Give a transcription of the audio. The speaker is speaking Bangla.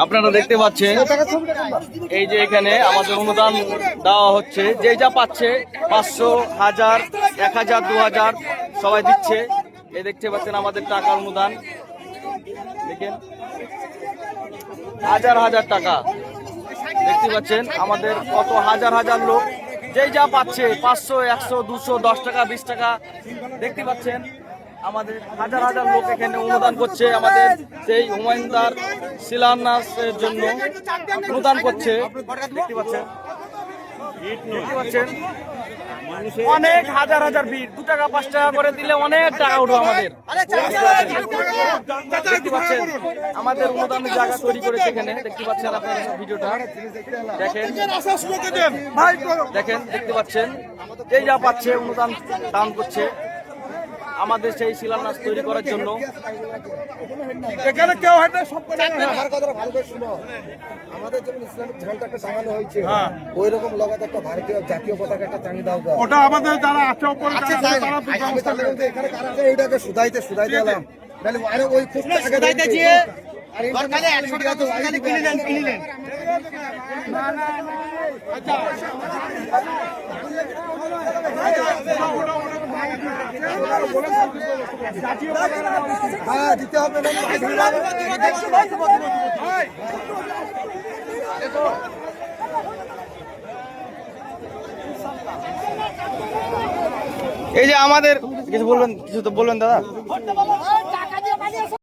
আপনারা দেখতে পাচ্ছেন এই যে এখানে আমাদের অনুদান দেওয়া হচ্ছে, যে যা পাচ্ছে 500, 1000, 1000, 2000 সবাই দিচ্ছে। এই দেখতে পাচ্ছেন আমাদের টাকার অনুদান, দেখেন হাজার হাজার টাকা। দেখতে পাচ্ছেন আমাদের কত হাজার হাজার লোক যেই যা পাচ্ছে 500, 100, 200, 10 টাকা, 20 টাকা। দেখতে পাচ্ছেন আমাদের হাজার হাজার লোক এখানে অনুদান করছে, আমাদের সেই হুমায়ুনদার শিলান্যাসের জন্য অনুদান করছে। দেখতে পাচ্ছেন অনেক হাজার হাজার ভিড়, 2 টাকা 5 টাকা করে দিলে অনেক টাকা উঠবে আমাদের। দেখতে পাচ্ছেন আমাদের অনুদানের জায়গা তৈরি করেছে এখানে। দেখতে পাচ্ছেন আপনারা ভিডিওটা দেখেন, দেখেন দেখতে পাচ্ছেন যে যা পাচ্ছে অনুদান দান করছে আমাদের সেই শিলান্যাস তৈরি করার জন্য। এখানে কেউ হয়তো সব আমাদের যখন ইসলামিক ঝান্ডা একটা টাঙানো হয়েছে, ওই রকম লাগাতে একটা ভারতীয় জাতীয় পতাকা একটা টাঙিয়ে দাও। ওটা আমাদের যারা আছে উপরে এখানে কারা আছে ওইটাকে সুদাইতে এলাম, তাহলে আরে ওই খুব সুদাইতে দিয়ে সরকারে 100 টাকা তো ওখানে কিনলেন। না না আচ্ছা হ্যাঁ দিতে হবে। এই যে আমাদের কিছু বলবেন, কিছু তো বলবেন দাদা।